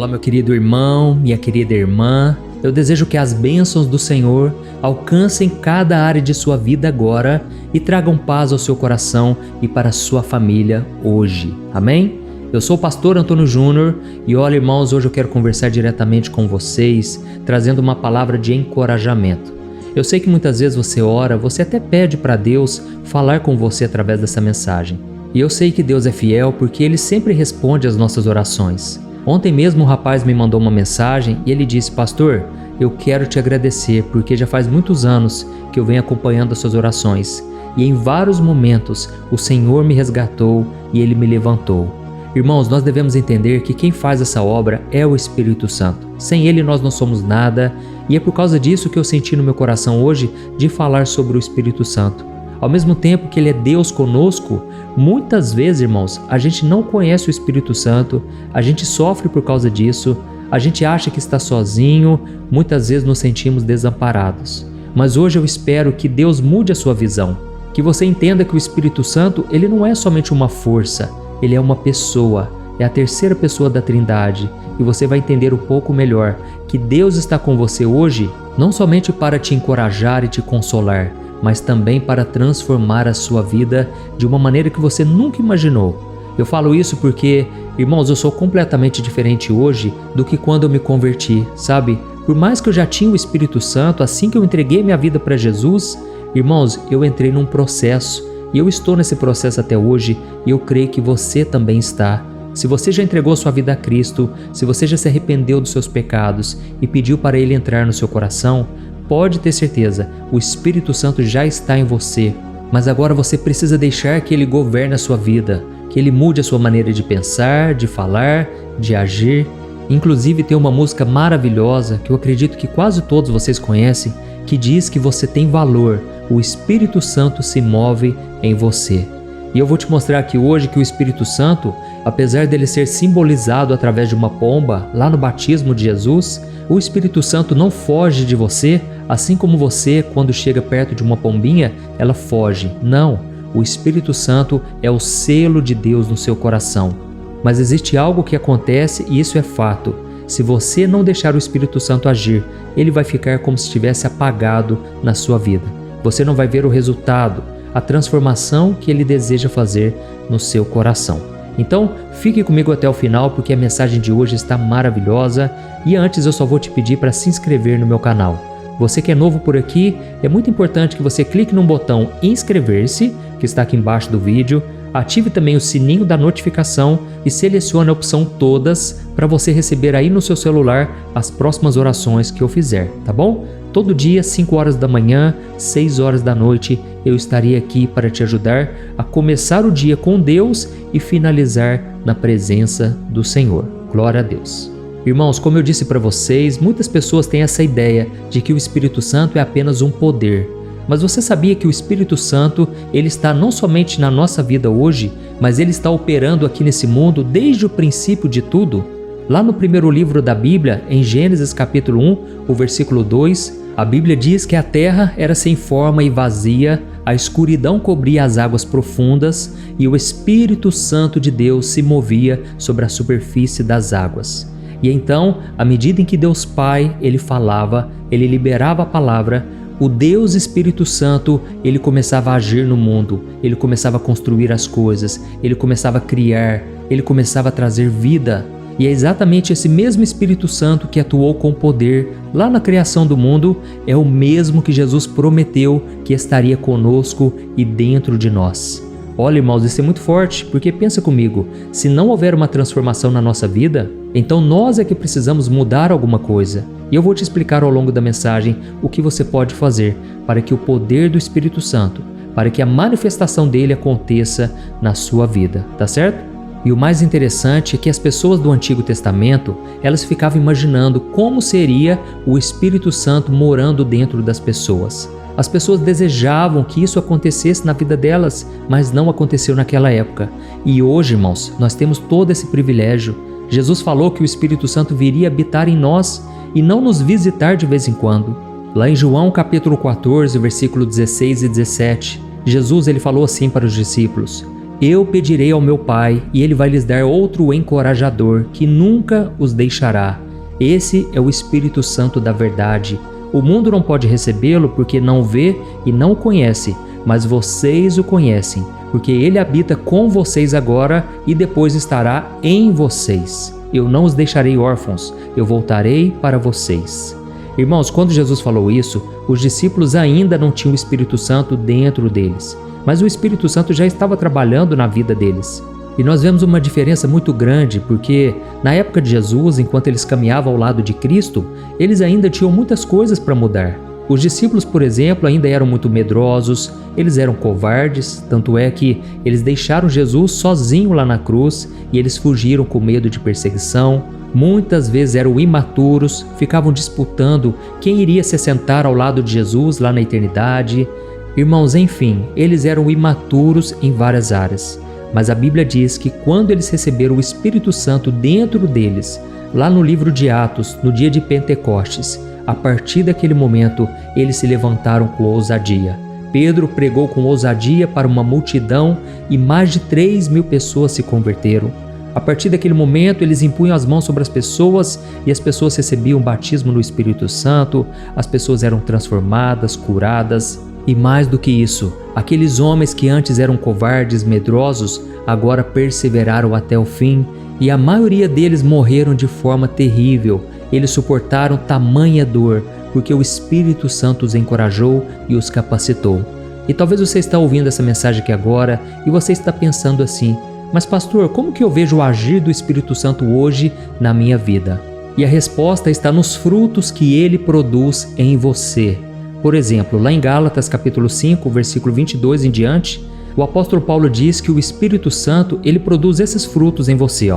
Olá, meu querido irmão, minha querida irmã. Eu desejo que as bênçãos do Senhor alcancem cada área de sua vida agora e tragam paz ao seu coração e para a sua família hoje. Amém? Eu sou o pastor Antônio Júnior e olha, irmãos, hoje eu quero conversar diretamente com vocês, trazendo uma palavra de encorajamento. Eu sei que muitas vezes você ora, você até pede para Deus falar com você através dessa mensagem. E eu sei que Deus é fiel porque Ele sempre responde às nossas orações. Ontem mesmo um rapaz me mandou uma mensagem e ele disse: Pastor, eu quero te agradecer porque já faz muitos anos que eu venho acompanhando as suas orações e em vários momentos o Senhor me resgatou e Ele me levantou. Irmãos, nós devemos entender que quem faz essa obra é o Espírito Santo. Sem Ele nós não somos nada e é por causa disso que eu senti no meu coração hoje de falar sobre o Espírito Santo. Ao mesmo tempo que Ele é Deus conosco, muitas vezes, irmãos, a gente não conhece o Espírito Santo, a gente sofre por causa disso, a gente acha que está sozinho, muitas vezes nos sentimos desamparados. Mas hoje eu espero que Deus mude a sua visão, que você entenda que o Espírito Santo, ele não é somente uma força, ele é uma pessoa, é a terceira pessoa da Trindade, e você vai entender um pouco melhor que Deus está com você hoje, não somente para te encorajar e te consolar, mas também para transformar a sua vida de uma maneira que você nunca imaginou. Eu falo isso porque, irmãos, eu sou completamente diferente hoje do que quando eu me converti, sabe? Por mais que eu já tinha o Espírito Santo, assim que eu entreguei minha vida para Jesus, irmãos, eu entrei num processo e eu estou nesse processo até hoje e eu creio que você também está. Se você já entregou sua vida a Cristo, se você já se arrependeu dos seus pecados e pediu para Ele entrar no seu coração, pode ter certeza, o Espírito Santo já está em você, mas agora você precisa deixar que Ele governe a sua vida, que Ele mude a sua maneira de pensar, de falar, de agir. Inclusive tem uma música maravilhosa que eu acredito que quase todos vocês conhecem, que diz que você tem valor, o Espírito Santo se move em você. E eu vou te mostrar aqui hoje que o Espírito Santo, apesar dele ser simbolizado através de uma pomba lá no batismo de Jesus, o Espírito Santo não foge de você, assim como você, quando chega perto de uma pombinha, ela foge. Não, o Espírito Santo é o selo de Deus no seu coração. Mas existe algo que acontece e isso é fato. Se você não deixar o Espírito Santo agir, ele vai ficar como se estivesse apagado na sua vida. Você não vai ver o resultado, a transformação que Ele deseja fazer no seu coração. Então, fique comigo até o final porque a mensagem de hoje está maravilhosa e antes eu só vou te pedir para se inscrever no meu canal. Você que é novo por aqui, é muito importante que você clique no botão inscrever-se, que está aqui embaixo do vídeo, ative também o sininho da notificação e selecione a opção todas para você receber aí no seu celular as próximas orações que eu fizer, tá bom? Todo dia, 5 horas da manhã, 6 horas da noite, eu estarei aqui para te ajudar a começar o dia com Deus e finalizar na presença do Senhor. Glória a Deus. Irmãos, como eu disse para vocês, muitas pessoas têm essa ideia de que o Espírito Santo é apenas um poder. Mas você sabia que o Espírito Santo, ele está não somente na nossa vida hoje, mas ele está operando aqui nesse mundo desde o princípio de tudo? Lá no primeiro livro da Bíblia, em Gênesis capítulo 1, o versículo 2, a Bíblia diz que a terra era sem forma e vazia, a escuridão cobria as águas profundas e o Espírito Santo de Deus se movia sobre a superfície das águas. E então, à medida em que Deus Pai, ele falava, ele liberava a palavra, o Deus Espírito Santo, ele começava a agir no mundo, ele começava a construir as coisas, ele começava a criar, ele começava a trazer vida. E é exatamente esse mesmo Espírito Santo que atuou com poder lá na criação do mundo, é o mesmo que Jesus prometeu que estaria conosco e dentro de nós. Olha, irmãos, isso é muito forte, porque pensa comigo, se não houver uma transformação na nossa vida, então nós é que precisamos mudar alguma coisa. E eu vou te explicar ao longo da mensagem o que você pode fazer para que o poder do Espírito Santo, para que a manifestação dele aconteça na sua vida, tá certo? E o mais interessante é que as pessoas do Antigo Testamento, elas ficavam imaginando como seria o Espírito Santo morando dentro das pessoas. As pessoas desejavam que isso acontecesse na vida delas, mas não aconteceu naquela época. E hoje, irmãos, nós temos todo esse privilégio. Jesus falou que o Espírito Santo viria habitar em nós e não nos visitar de vez em quando. Lá em João capítulo 14, versículo 16 e 17, Jesus ele falou assim para os discípulos: Eu pedirei ao meu Pai e Ele vai lhes dar outro encorajador que nunca os deixará. Esse é o Espírito Santo da verdade. O mundo não pode recebê-lo porque não vê e não o conhece, mas vocês o conhecem, porque Ele habita com vocês agora e depois estará em vocês. Eu não os deixarei órfãos, eu voltarei para vocês. Irmãos, quando Jesus falou isso, os discípulos ainda não tinham o Espírito Santo dentro deles, mas o Espírito Santo já estava trabalhando na vida deles. E nós vemos uma diferença muito grande, porque na época de Jesus, enquanto eles caminhavam ao lado de Cristo, eles ainda tinham muitas coisas para mudar. Os discípulos, por exemplo, ainda eram muito medrosos, eles eram covardes, tanto é que eles deixaram Jesus sozinho lá na cruz e eles fugiram com medo de perseguição. Muitas vezes eram imaturos, ficavam disputando quem iria se sentar ao lado de Jesus lá na eternidade. Irmãos, enfim, eles eram imaturos em várias áreas. Mas a Bíblia diz que quando eles receberam o Espírito Santo dentro deles, lá no livro de Atos, no dia de Pentecostes, a partir daquele momento, eles se levantaram com ousadia. Pedro pregou com ousadia para uma multidão e mais de 3.000 pessoas se converteram. A partir daquele momento, eles impunham as mãos sobre as pessoas e as pessoas recebiam o batismo no Espírito Santo, as pessoas eram transformadas, curadas. E mais do que isso, aqueles homens que antes eram covardes, medrosos, agora perseveraram até o fim e a maioria deles morreram de forma terrível. Eles suportaram tamanha dor, porque o Espírito Santo os encorajou e os capacitou. E talvez você está ouvindo essa mensagem aqui agora e você está pensando assim: mas pastor, como que eu vejo o agir do Espírito Santo hoje na minha vida? E a resposta está nos frutos que ele produz em você. Por exemplo, lá em Gálatas capítulo 5, versículo 22 em diante, o apóstolo Paulo diz que o Espírito Santo ele produz esses frutos em você,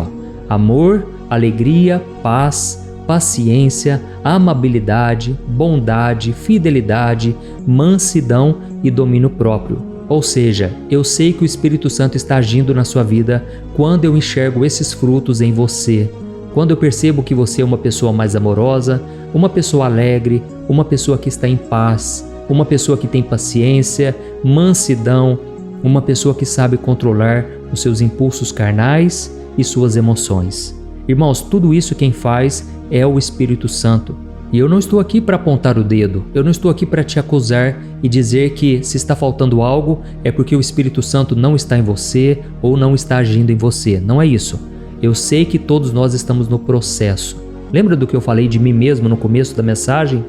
amor, alegria, paz, paciência, amabilidade, bondade, fidelidade, mansidão e domínio próprio. Ou seja, eu sei que o Espírito Santo está agindo na sua vida quando eu enxergo esses frutos em você. Quando eu percebo que você é uma pessoa mais amorosa, uma pessoa alegre, uma pessoa que está em paz, uma pessoa que tem paciência, mansidão, uma pessoa que sabe controlar os seus impulsos carnais e suas emoções. Irmãos, tudo isso quem faz é o Espírito Santo. E eu não estou aqui para apontar o dedo, eu não estou aqui para te acusar e dizer que se está faltando algo é porque o Espírito Santo não está em você ou não está agindo em você. Não é isso. Eu sei que todos nós estamos no processo. Lembra do que eu falei de mim mesmo no começo da mensagem?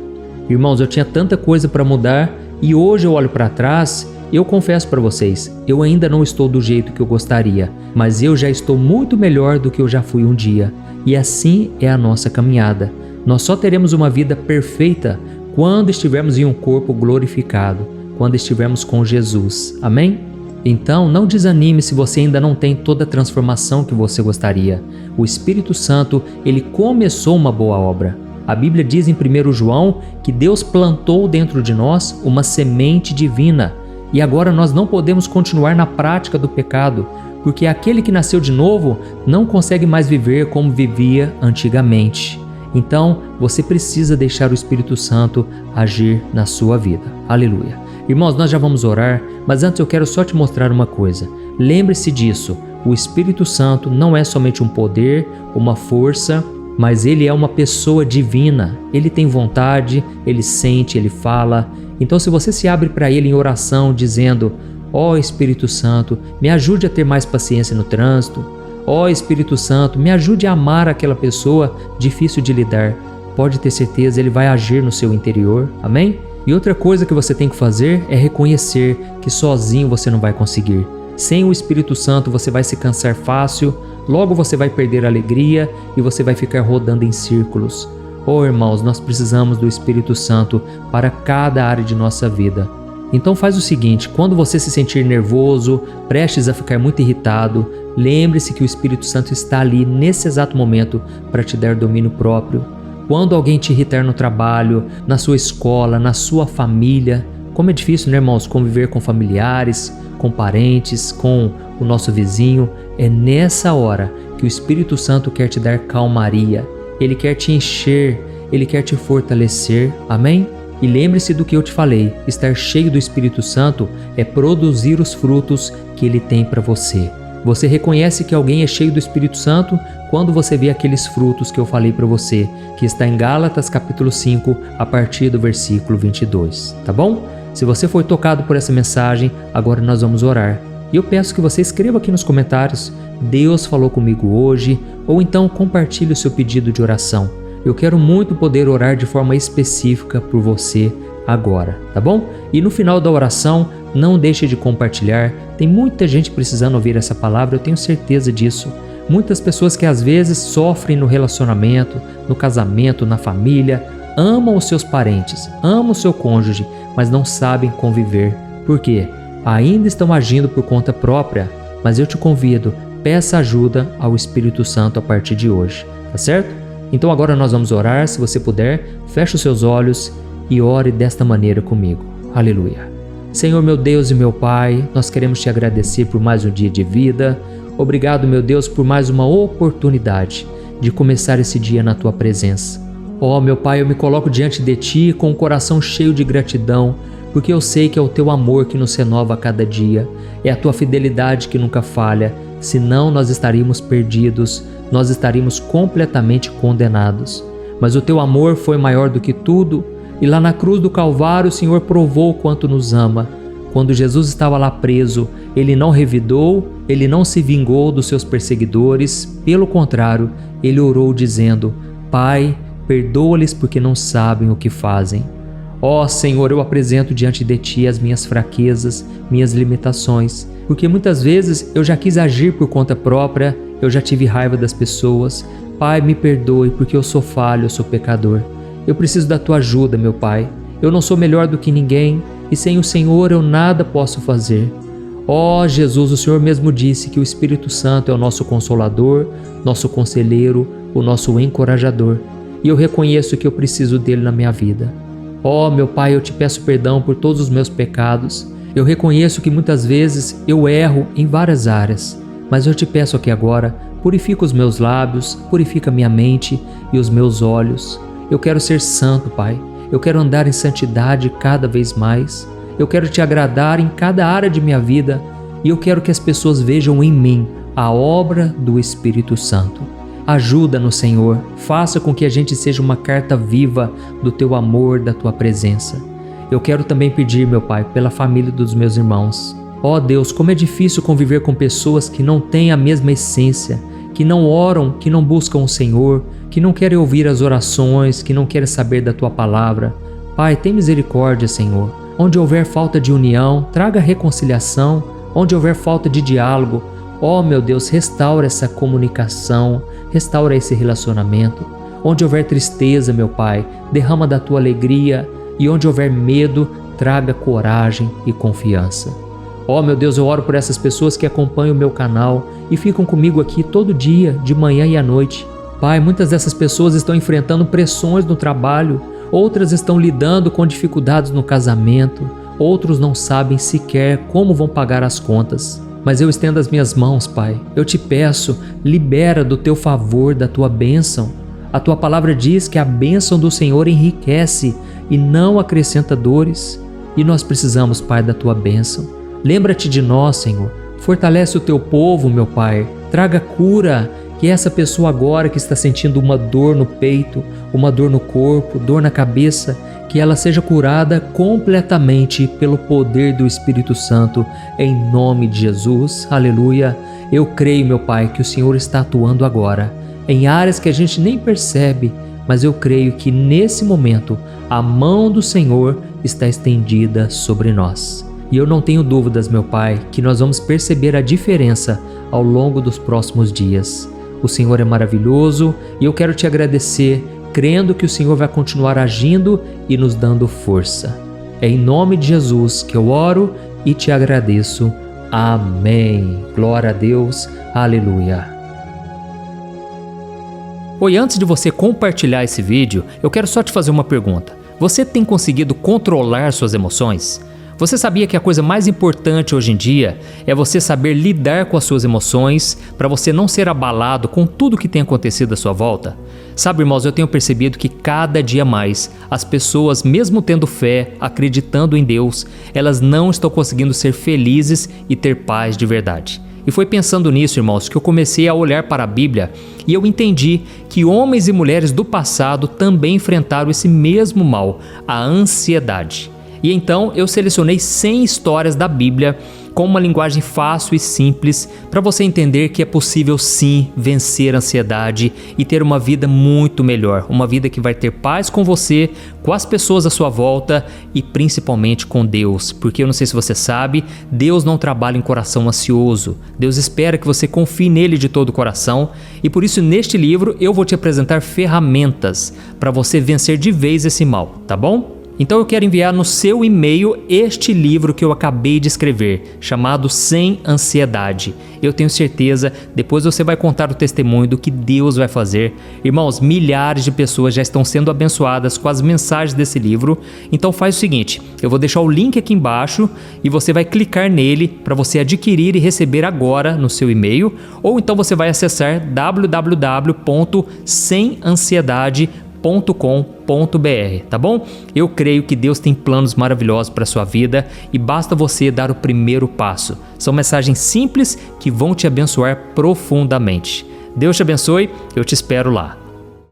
Irmãos, eu tinha tanta coisa para mudar e hoje eu olho para trás e eu confesso para vocês, eu ainda não estou do jeito que eu gostaria, mas eu já estou muito melhor do que eu já fui um dia. E assim é a nossa caminhada. Nós só teremos uma vida perfeita quando estivermos em um corpo glorificado, quando estivermos com Jesus. Amém? Então, não desanime se você ainda não tem toda a transformação que você gostaria. O Espírito Santo, ele começou uma boa obra. A Bíblia diz em 1 João que Deus plantou dentro de nós uma semente divina. E agora nós não podemos continuar na prática do pecado, porque aquele que nasceu de novo não consegue mais viver como vivia antigamente. Então, você precisa deixar o Espírito Santo agir na sua vida. Aleluia. Irmãos, nós já vamos orar, mas antes eu quero só te mostrar uma coisa. Lembre-se disso, o Espírito Santo não é somente um poder, uma força, mas ele é uma pessoa divina. Ele tem vontade, ele sente, ele fala. Então, se você se abre para ele em oração, dizendo: ó Espírito Santo, me ajude a ter mais paciência no trânsito. Ó Espírito Santo, me ajude a amar aquela pessoa difícil de lidar. Pode ter certeza, ele vai agir no seu interior. Amém? E outra coisa que você tem que fazer é reconhecer que sozinho você não vai conseguir. Sem o Espírito Santo você vai se cansar fácil, logo você vai perder a alegria e você vai ficar rodando em círculos. Oh irmãos, nós precisamos do Espírito Santo para cada área de nossa vida. Então faz o seguinte, quando você se sentir nervoso, prestes a ficar muito irritado, lembre-se que o Espírito Santo está ali nesse exato momento para te dar domínio próprio. Quando alguém te irritar no trabalho, na sua escola, na sua família, como é difícil, né, irmãos, conviver com familiares, com parentes, com o nosso vizinho, é nessa hora que o Espírito Santo quer te dar calmaria, ele quer te encher, ele quer te fortalecer, amém? E lembre-se do que eu te falei, estar cheio do Espírito Santo é produzir os frutos que Ele tem para você. Você reconhece que alguém é cheio do Espírito Santo quando você vê aqueles frutos que eu falei para você, que está em Gálatas capítulo 5, a partir do versículo 22, tá bom? Se você foi tocado por essa mensagem, agora nós vamos orar. E eu peço que você escreva aqui nos comentários, Deus falou comigo hoje, ou então compartilhe o seu pedido de oração. Eu quero muito poder orar de forma específica por você agora, tá bom? E no final da oração, não deixe de compartilhar. Tem muita gente precisando ouvir essa palavra, eu tenho certeza disso. Muitas pessoas que às vezes sofrem no relacionamento, no casamento, na família, amam os seus parentes, amam o seu cônjuge, mas não sabem conviver. Por quê? Ainda estão agindo por conta própria, mas eu te convido, peça ajuda ao Espírito Santo a partir de hoje, tá certo? Então agora nós vamos orar, se você puder, feche os seus olhos e ore desta maneira comigo. Aleluia. Senhor meu Deus e meu Pai, nós queremos te agradecer por mais um dia de vida. Obrigado, meu Deus, por mais uma oportunidade de começar esse dia na Tua presença. Ó, meu Pai, eu me coloco diante de Ti com o coração cheio de gratidão, porque eu sei que é o Teu amor que nos renova a cada dia, é a Tua fidelidade que nunca falha, senão nós estaríamos perdidos, nós estaríamos completamente condenados. Mas o Teu amor foi maior do que tudo, e lá na cruz do Calvário o Senhor provou o quanto nos ama. Quando Jesus estava lá preso, Ele não revidou, Ele não se vingou dos seus perseguidores, pelo contrário, Ele orou dizendo: Pai, perdoa-lhes porque não sabem o que fazem. Ó Senhor, eu apresento diante de Ti as minhas fraquezas, minhas limitações, porque muitas vezes eu já quis agir por conta própria, eu já tive raiva das pessoas. Pai, me perdoe porque eu sou falho, eu sou pecador. Eu preciso da Tua ajuda, meu Pai. Eu não sou melhor do que ninguém e sem o Senhor eu nada posso fazer. Ó Jesus, o Senhor mesmo disse que o Espírito Santo é o nosso consolador, nosso conselheiro, o nosso encorajador. E eu reconheço que eu preciso dele na minha vida. Ó meu Pai, eu te peço perdão por todos os meus pecados. Eu reconheço que muitas vezes eu erro em várias áreas, mas eu te peço aqui agora, purifica os meus lábios, purifica minha mente e os meus olhos. Eu quero ser santo, Pai. Eu quero andar em santidade cada vez mais. Eu quero te agradar em cada área de minha vida e eu quero que as pessoas vejam em mim a obra do Espírito Santo. Ajuda-nos, Senhor. Faça com que a gente seja uma carta viva do Teu amor, da Tua presença. Eu quero também pedir, meu Pai, pela família dos meus irmãos. Ó Deus, como é difícil conviver com pessoas que não têm a mesma essência, que não oram, que não buscam o Senhor, que não querem ouvir as orações, que não querem saber da Tua palavra. Pai, tem misericórdia, Senhor. Onde houver falta de união, traga reconciliação. Onde houver falta de diálogo, ó meu Deus, restaura essa comunicação, restaura esse relacionamento. Onde houver tristeza, meu Pai, derrama da Tua alegria. E onde houver medo, traga coragem e confiança. Ó meu Deus, eu oro por essas pessoas que acompanham o meu canal e ficam comigo aqui todo dia, de manhã e à noite. Pai, muitas dessas pessoas estão enfrentando pressões no trabalho, outras estão lidando com dificuldades no casamento, outros não sabem sequer como vão pagar as contas. Mas eu estendo as minhas mãos, Pai. Eu te peço, libera do Teu favor, da Tua bênção. A Tua palavra diz que a bênção do Senhor enriquece e não acrescenta dores. E nós precisamos, Pai, da Tua bênção. Lembra-te de nós, Senhor. Fortalece o Teu povo, meu Pai. Traga cura. Que essa pessoa agora que está sentindo uma dor no peito, uma dor no corpo, dor na cabeça, que ela seja curada completamente pelo poder do Espírito Santo, em nome de Jesus. Aleluia. Eu creio, meu Pai, que o Senhor está atuando agora, em áreas que a gente nem percebe, mas eu creio que nesse momento a mão do Senhor está estendida sobre nós. E eu não tenho dúvidas, meu Pai, que nós vamos perceber a diferença ao longo dos próximos dias. O Senhor é maravilhoso e eu quero te agradecer, crendo que o Senhor vai continuar agindo e nos dando força. É em nome de Jesus que eu oro e te agradeço. Amém. Glória a Deus. Aleluia. Oi, antes de você compartilhar esse vídeo, eu quero só te fazer uma pergunta. Você tem conseguido controlar suas emoções? Você sabia que a coisa mais importante hoje em dia é você saber lidar com as suas emoções para você não ser abalado com tudo que tem acontecido à sua volta? Sabe, irmãos, eu tenho percebido que cada dia mais as pessoas, mesmo tendo fé, acreditando em Deus, elas não estão conseguindo ser felizes e ter paz de verdade. E foi pensando nisso, irmãos, que eu comecei a olhar para a Bíblia e eu entendi que homens e mulheres do passado também enfrentaram esse mesmo mal, a ansiedade. E então eu selecionei 100 histórias da Bíblia com uma linguagem fácil e simples para você entender que é possível sim vencer a ansiedade e ter uma vida muito melhor, uma vida que vai ter paz com você, com as pessoas à sua volta e principalmente com Deus, porque eu não sei se você sabe, Deus não trabalha em coração ansioso, Deus espera que você confie nele de todo o coração e por isso neste livro eu vou te apresentar ferramentas para você vencer de vez esse mal, tá bom? Então eu quero enviar no seu e-mail este livro que eu acabei de escrever, chamado Sem Ansiedade. Eu tenho certeza, depois você vai contar o testemunho do que Deus vai fazer. Irmãos, milhares de pessoas já estão sendo abençoadas com as mensagens desse livro. Então faz o seguinte, eu vou deixar o link aqui embaixo e você vai clicar nele para você adquirir e receber agora no seu e-mail. Ou então você vai acessar www.semansiedade.com.br, tá bom? Eu creio que Deus tem planos maravilhosos para a sua vida e basta você dar o primeiro passo. São mensagens simples que vão te abençoar profundamente. Deus te abençoe, eu te espero lá.